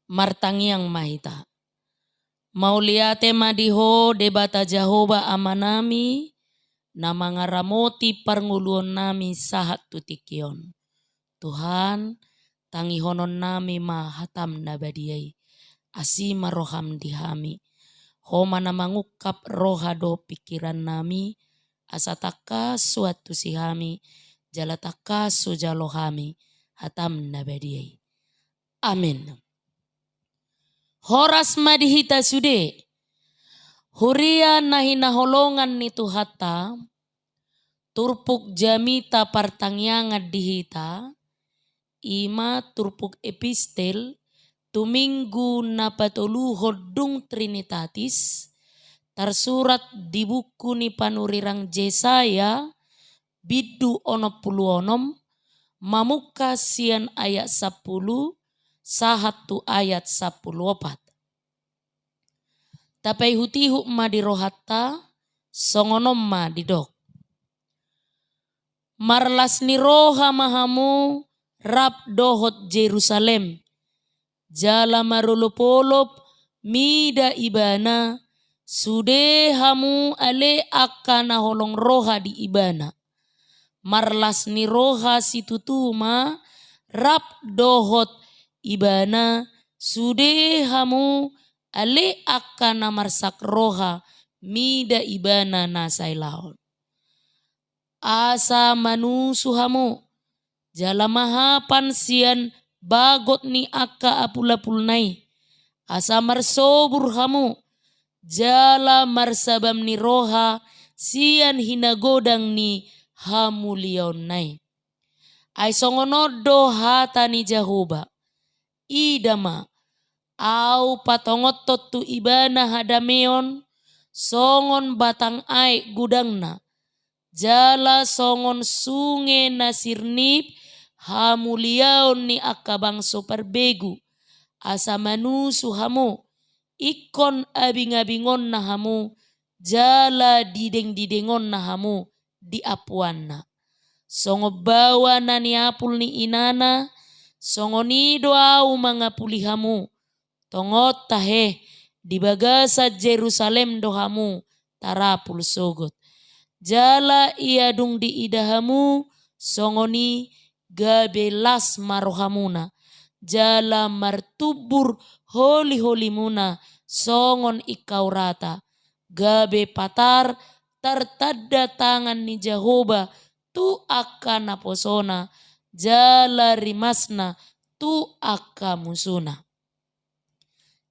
martangiang mahita. Mauliate madiho debata Jehovah amanami na mga ramoti parnguluon nami sahat tutikion. Tuhan, tangihonon nami mahatam na badiyay. Asima roham dihami. Homa na mangukap roha do pikiran nami. Asataka suatu sihami. Jalataka sujalohami. Hatam na badiyay. Amin. Horas madihita sude. Huria nahinaholongan ni Tuhata. Turpuk jamita partangyangan dihita. Ima turpuk epistel. Tuminggu na patuluhod dung Trinitatis. Tersurat di buku ni panurirang Jesaya. Bidu 60. Mamuka sian ayat 10. Sahatu ayat 14. Tapay hutihu ma di rohata, songonom ma di dok. Marlas ni roha mahamu, rap dohot Jerusalem. Jala marulupolop, mida ibana, sude hamu ale akana holong roha di ibana. Marlas ni roha situtuma, rap dohot ibana sude hamu ale akana marsak roha mida ibana nasay laon. Asa manusu hamu jala mahapan sian bagot ni akka apulapul nai. Asa marsobur hamu jala marsabam ni roha sian hinagodang ni hamulion nai. Ay songonodo hata ni Jehovah. Idama au patongotot tu ibana hadameon songon batang ai gudangna jala songon sunge nasirnip hamuliaon ni akabang soperbegu asa manusu hamu ikon abing-abingon na hamu jala dideng-didengon na hamu di apuanna songo bawa na ni apul ni inana songonido au mga pulihamu, tongot tahe, di bagasa Jerusalem dohamu, tarapul sogot. Jala iadung di idahamu, songoni gabelas marohamuna. Jala martubur holi-holi muna, songon ikaw rata. Gabe patar, tartada tangan ni Jehovah, tu akan naposona. Jala rimasna tu akka musuna.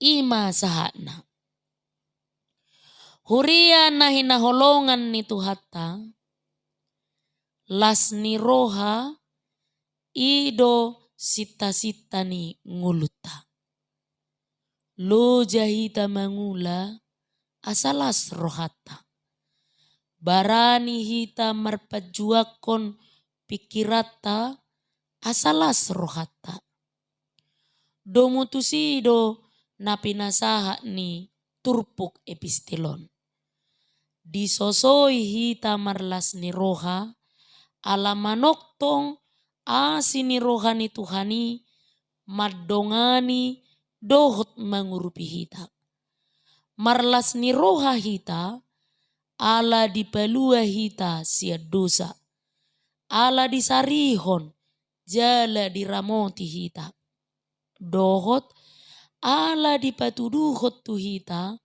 Ima sahatna. Huria na hinaholongan ni Tuhata. Las ni roha ido sita-sita ni nguluta. Lo jahita mangula asalas rohata. Barani hita marpajuakon pikirata asalas rohata. Domutusido na pinasaha ni turpuk epistelon. Disosoi hita marlas ni roha alamanoktong asini roha ni Tuhani madongani dohot mangurupi hita. Marlas ni roha hita ala dipelua hita sia dosa. Ala disarihon jala diramoti hita. Dohot ala dipatuduhot tu hita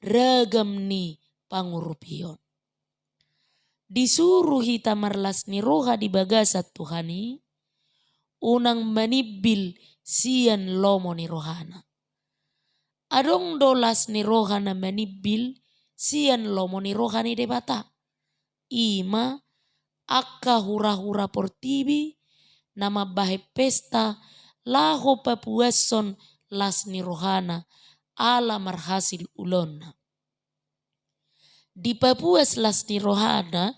ragam ni pangurupion. Disuruh hita marlas ni roha di bagasat Tuhani unang manibil sian lomo ni rohana. Adong dolas ni rohana manibil sian lomo ni rohani debata. Ima akka hura-hura portibi nama bahe pesta laho papuason las ni rohana ala marhasil ulonna. Di papuas las ni rohana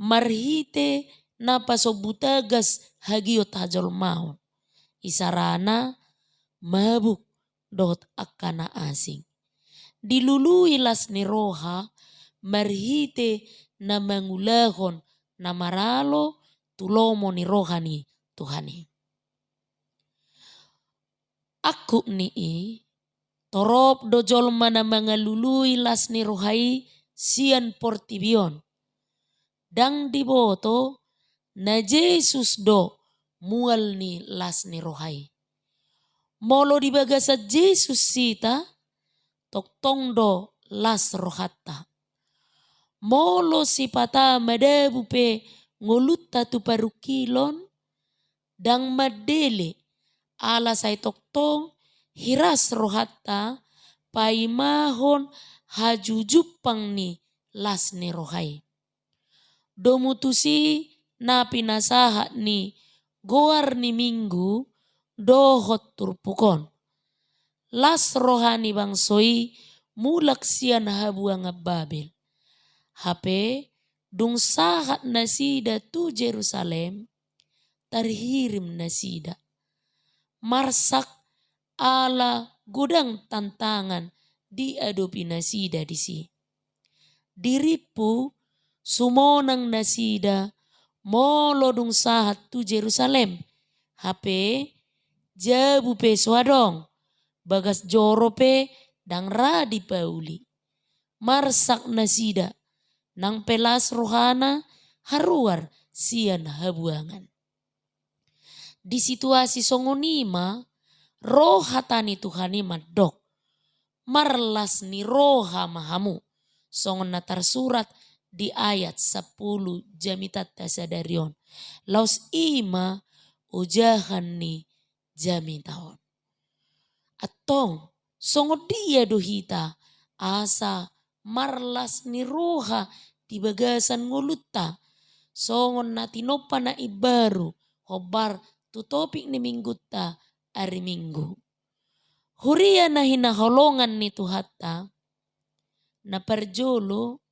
marhite na pasobutagas hagiot hajol mahon. Isarana mabuk dot akana asing. Dilului las ni roha marhite na mangulahon na maralo tulomo ni rohani Tuhani. Aku ni torop dojol mana mangalului las ni rohai sian portibion. Dang diboto na Jesus do mual ni las ni rohai. Molo di bagasa Jesus sita toktong do las rohatta. Molo si pata madabu pe ngolutta tu parukilon dang madele ala say toktong hiras rohatta paimahon hajujupang ni las ni rohai. Domutusi na pinasaha ni goar ni minggu dohot turpukon. Las rohani bangsoi mulak sian habuang Babel. Hape dung sahat nasida tu Jerusalem tarhirim nasida. Marsak ala gudang tantangan di adopi nasida disi. Diripu sumonang nasida molo dung sahat tu Jerusalem. Hape jabu pe swadong bagas joro pe dang radi pauli. Marsak nasida nang pelas rohana haruar sian habuangan. Di situasi songonima roha tani Tuhani madok. Marlas ni roha mahamu. Songon natar surat di ayat 10 jamitat tasadarion. Laus ima ujahan ni jamitaon. Atong songo dia dohita asa marlas ni roha di bagasan ngulutta. Songon natinopa na ibaru hobar tu topik ni minggutta ari minggu. Huria na hinaholongan ni Tuhatta na perjolo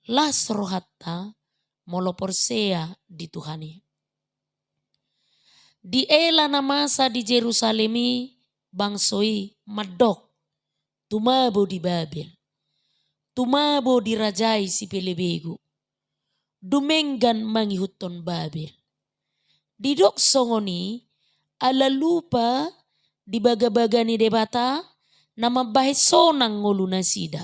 las rohatta molo porsea di Tuhani. Di ela na masa di Jerusalemi bangsoi madok tumabo di Babel. Tumabo di rajai si pelebegu. Dumenggan mangihuton Babel. Didok songoni ala lupa di baga-baga ni debata nama bahis sonang ngolu nasida.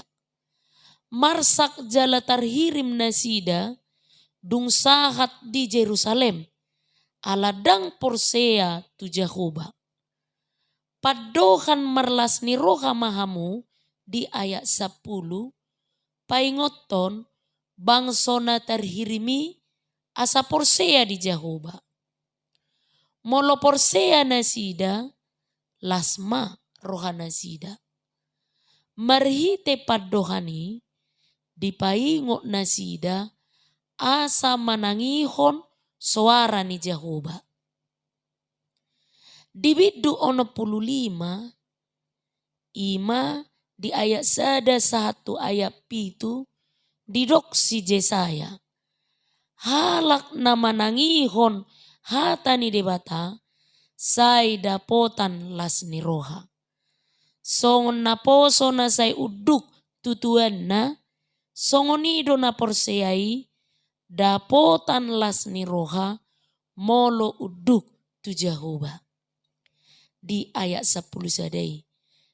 Marsak jala tarhirim nasida dung sahat di Jerusalem. Aladang porsea tu Jehovah. Padohan marlas ni roha mahamu di ayat 10 paingoton bangsona terhirimi asa porsea di Jehovah. Molo porsea nasida lasma roha nasida. Marhite padohani dipaingot nasida asa manangihon suara ni Jehovah. Di bidu 65 ima di ayat 1 ayat 7 didok si Jesaya. Halak na manangihon hata ni debata say dapotan las ni roha. Songon na poso na say uduk tutuan na songonido na porseai dapotan las ni roha molo uduk tu Jehovah. Di ayat 10 sadai.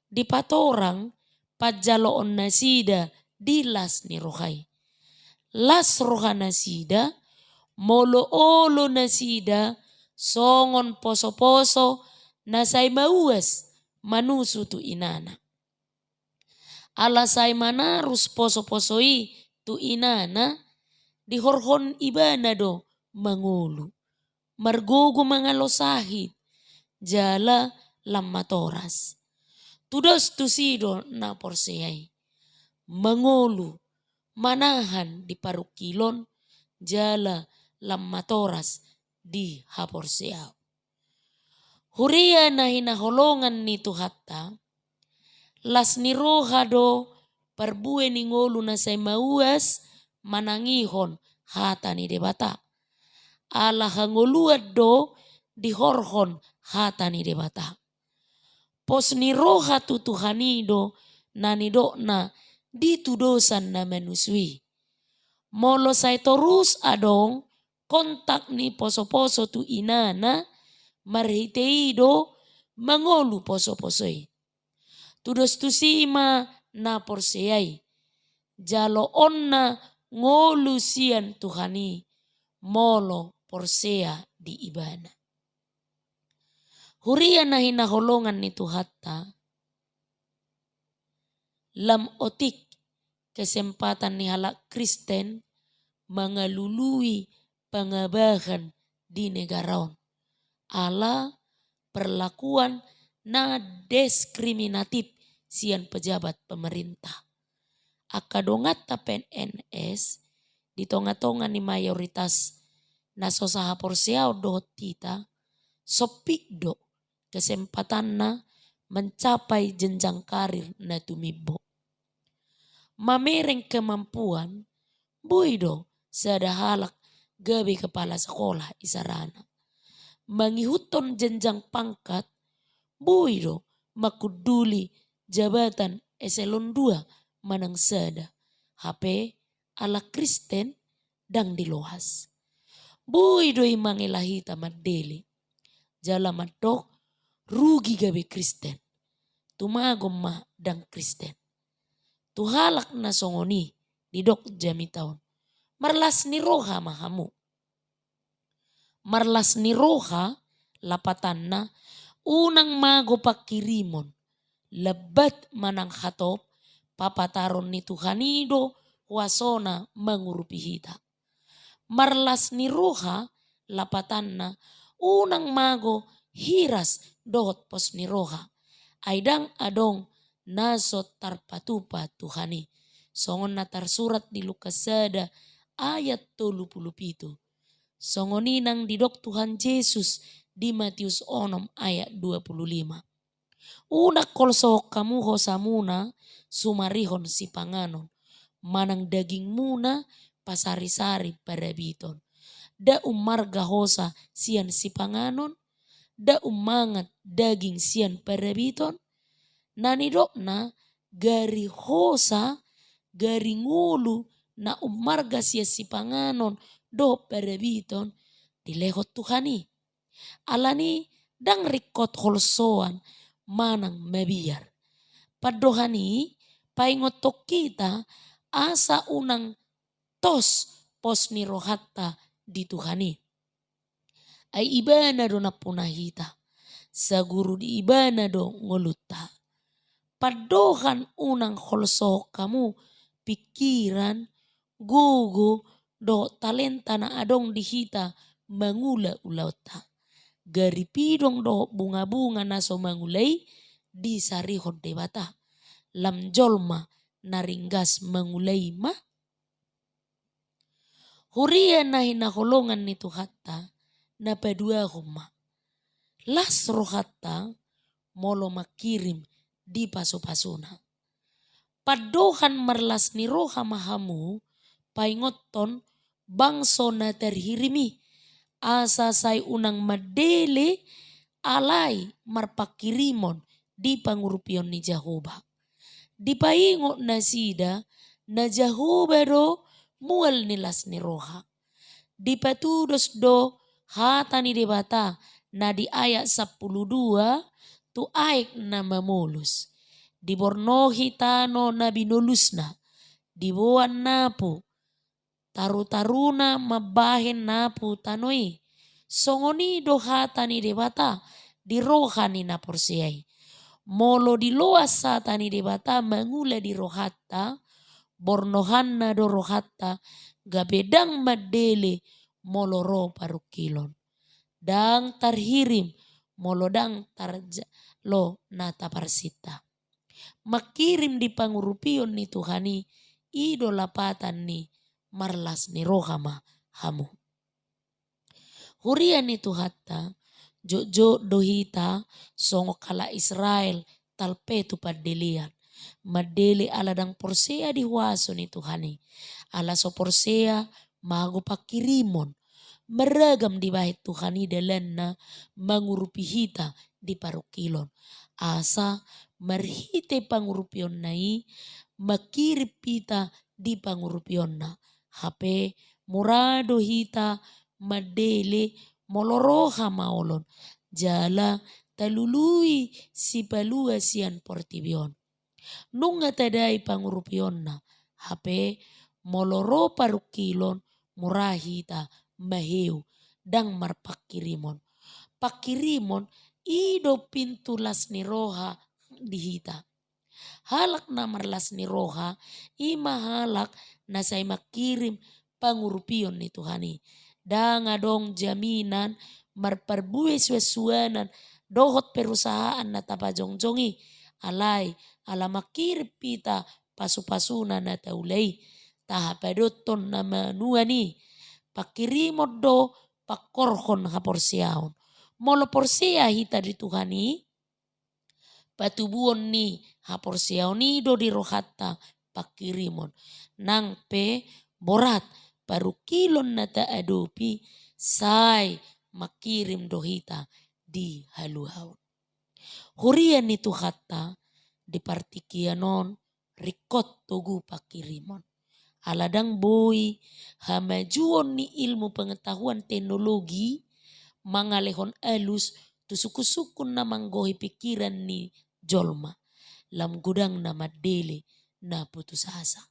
Di patorang pajaloon nasida di las ni rohai. Las roha nasida molo olo nasida songon poso-poso nasay mauas manusu tu inana. Alasay manarus poso-posoi tu inana dihorhon ibana do mangulu. Margogo mangalosahid jala lamatoras. Tudos tusido na porseai. Mangulu manahan di parukilon jala lamatoras di haporseau. Huria na hinaholongan ni Tuhatta las ni roha do parbue ni ngolu na say mauas manangihon hata ni debata. Ala hangoluad do dihorhon hata ni debata. Pos ni roha tu Tuhanido nanido na ditudosan na manusui. Molo say torus adong kontak ni poso-poso tu inana marhiteido mangolu poso-posoi. Tudos tusima na porseai. Jalo onna ngolu sian Tuhani molo porsea di ibana. Huria na hinaholongan ni Tuhatta lam otik kesempatan ni halak Kristen mengalului pengabahan di negaraon. Ala perlakuan na diskriminatif sian pejabat pemerintah. Akadongat ta PNS di tonga-tonga ni mayoritas na sosaha porsiao dohot tita sopik do kesempatan na mencapai jenjang karir na tumibo. Mamereng kemampuan buido sada halak gabe kepala sekolah isarana. Mangihuton jenjang pangkat buido makuduli jabatan eselon 2 manang sada. HP ala Kristen dang dilohas. Buido imangilahita madeli. Jala madok rugi gabe Kristen. Tumagom ma dang Kristen. Tuhalak na songoni didok jami taon. Marlas ni roha mahamu. Marlas ni roha lapatan na unang mago pakirimon. Lebat manang hatop papataron ni Tuhanido wasona mangurupihita. Marlas ni roha lapatan na unang mago hiras dohot pos ni roha. Aidang adong nasot tarpatupa Tuhani. Songon na tarsurat di Lukas sada ayat 37. Songoninang didok Tuhan Yesus di Matius 6 ayat 25. Unak kolso kamu hosamuna sumarihon si panganon. Manang daging muna pasari-sari parabiton. Da umarga hosa sian si panganon. Da umangat daging sian parabiton. Nanidok na gari hosa gari ngulu na umarga sia si panganon do parabiton dilehot Tuhani. Alani dang rikot holsoan manang mabiar. Padohani paingotok kita asa unang tos pos ni rohatta di Tuhani. Ay ibana do na punahita. Sa guru di ibana do ngolutta. Padohan unang holso kamu pikiran gugu do talenta na adong dihita mangula ulauta. Garipidong do bunga-bunga na so mangulay di sarihon debata. Lam jolma naringgas mangulay ma. Huria na hinaholongan ni Tuhatta na padua homa. Las rohatta molo makirim di paso-pasona. Padohan marlas ni roha mahamu paingoton bangso na terhirimi. Asa say unang madele alay marpakirimon di pangurupion ni Jehovah. Di paingot na sida na Jehovah do mual nilas ni roha. Di patudos do hata ni debata na di ayat 12 tu aik na mamulus. Di bornohi tano na binulusna. Di buwan napu. Taru-taruna mabahen napu tanoi. Songoni do hata ni debata di roha ni naporsiai. Molo di loas sata ni debata mangula di rohatta. Bornohan na do rohatta gabedang madele molo ro parukilon. Dang tarhirim molo dang lo nata parsita. Makirim di pangurupion ni Tuhani idolapatan ni marlas ni rohama hamu. Huria ni Tuhatta jojo dohita songo kala Israel talpetu padelian. Madele aladang porsea di huaso ni Tuhani. Ala so porsea mago pakirimon. Meragam di bahit Tuhani dalanna mangurupihita di parukilon. Asa marhite pangurupion nai makirip pita di pangurupion na. HP murado hita madele moloroha maolon. Jala talului si palua sian portibion. Nunga tadai pangurupionna hape moloro parukilon murahita maheu dang marpakirimon. Pakirimon ido pintu las ni roha dihita. Halak na marlas ni roha ima halak na say makirim pangurupion ni Tuhani. Danga dong jaminan marparbues wesuanan dohot perusahaan na tapajongjongi alai ala makirip pita pasu-pasuna na taulay tahapadoton na manuani pakirimod do pakorhon haporsiaon molo porsia hita di Tuhani patubuon ni haporsiaon ni do di rohata pakirimon nang pe borat paru kilon na taadopi say makirim dohita di haluhaon. Hurian itu hatta di partikianon rikot togu pakirimon. Aladang boy hamajuon ni ilmu pengetahuan teknologi mangalehon alus tusuku-sukun na manggohi pikiran ni jolma. Lam gudang na madele na putus asa.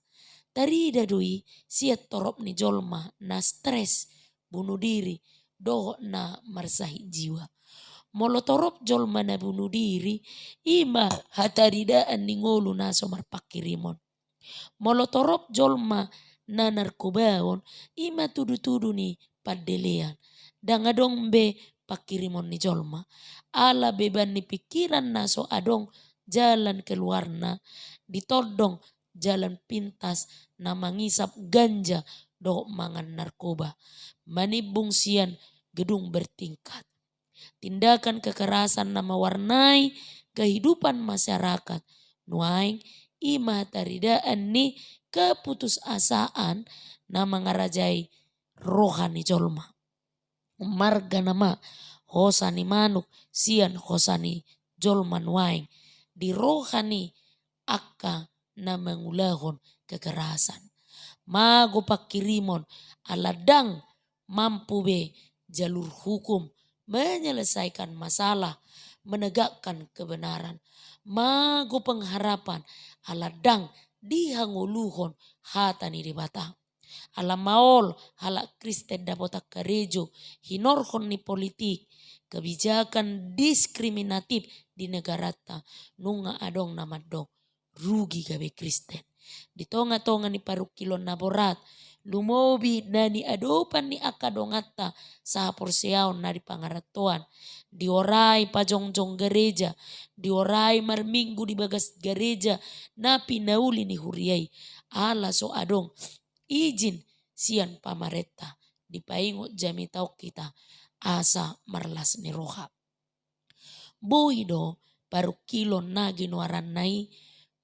Tarida doi siat torop ni jolma na stres bunuh diri doh na marsahi jiwa. Molo torop jolma na bunuh diri ima hataridaan ni ngolu na somar pakirimon. Molo torop jolma na narkobaon ima tudu-tudu ni padelean. Dangadong be pakirimon ni jolma. Ala beban ni pikiran na so adong jalan keluarna ditodong jalan pintas na mangisap ganja do mangan narkoba. Manibung sian gedung bertingkat. Tindakan kekerasan na mewarnai kehidupan masyarakat. Nuaing ima taridaan ni keputusasaan na mengarajai rohani jolma. Marga nama hosani manuk sian hosani jolma nuaing. Di rohani akka na mengulahon kekerasan. Mago pakirimon aladang mampu be jalur hukum menyelesaikan masalah, menegakkan kebenaran. Mago pengharapan aladang dihanguluhon hatani dibata. Alamaol halak Kristen dapotak gerejo hinorhon ni politik kebijakan diskriminatif di negara ta nunga adong namadong rugi gabe Kristen. Di tonga-tonga ni parukilon na borat lumobi na ni adopan ni akadongata sa porsiaon na di pangaratuan. Diorai pajongjong gereja, diorai marminggu di bagas gereja na pinauli ni huriai. Ala so adong izin sian pamareta dipaingo jami tau kita asa marlas ni roha. Boido parukilon na ginuaran nai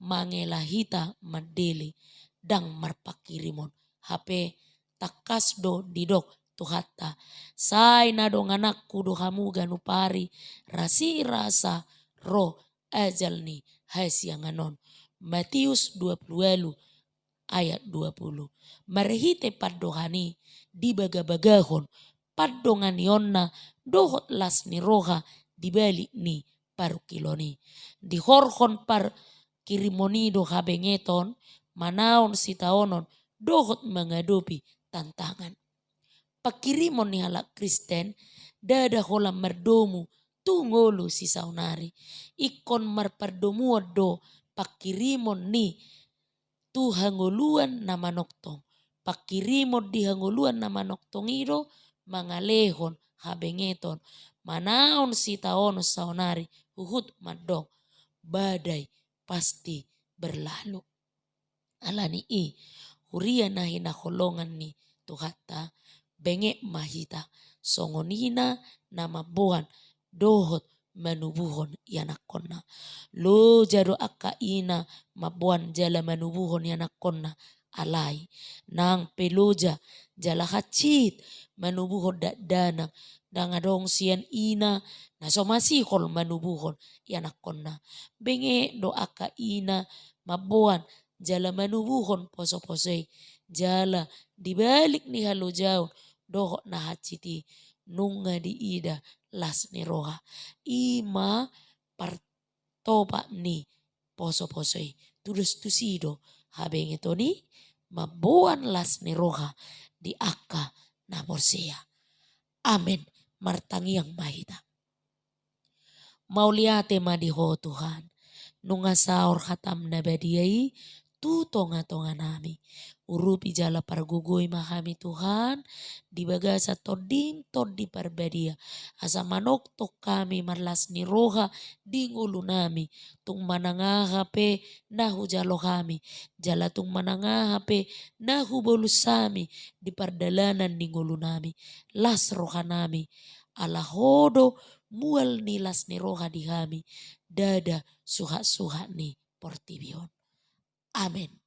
mangelahita madele dang marpakirimon hape takas do didok tuhata say nadong anakku do hamu ganupari rasi rasa roh ajal ni hasianganon. Matius 20 ayat 20. Marehite paddohani di baga-bagahon paddongani onna dohot las ni roha dibalik ni parukiloni. Di horhon par kirimonido habengeton manaon sitaonon dohot mengadopi tantangan. Pakirimon ni halak Kristen dada holam merdomu tungolu si saunari. Ikon marpardomuo do pakirimon ni tuhangoluan na manoktong. Pakirimon di hangoluan na manoktong iro mangalehon habengeton. Manaon sitaonon saunari huhut madong badai pasti berlalu. Alani huria na hinaholongan ni tuhata bengek mahita songonina na mabuhan dohot manubuhon yanakonna. Lo jado akka ina mabuhan jala manubuhon yanakonna alai. Nang peloja jala hacit manubuhon danang dangadong sian ina na somasihol manubuhon yanakonna. Benge do akka ina mabuhan jala manubuhon poso-posoi jala dibalik ni halo jauh dohok na haciti nunga di ida las ni roha. Ima partopa ni poso-posoi. Tudus tusido habeng ito ni mabuan las ni roha di akka na porsia. Amen. Martangiang mahita. Mauliate madiho Tuhan. Nunga saor hatam na badiai tu tonga-tonga nami. Urupi jala pargugui mahami Tuhan. Di bagasa todim di parbadia. Asa manok tok kami marlas ni roha di ngulu nami. Tung manangaha pe nahu jalo kami. Jala tung manangaha pe nahu bolus sami. Di pardalanan di ngulu nami. Las roha nami. Ala hodo mual nilas ni roha di kami. Dada suha-suha ni portibion. Amin.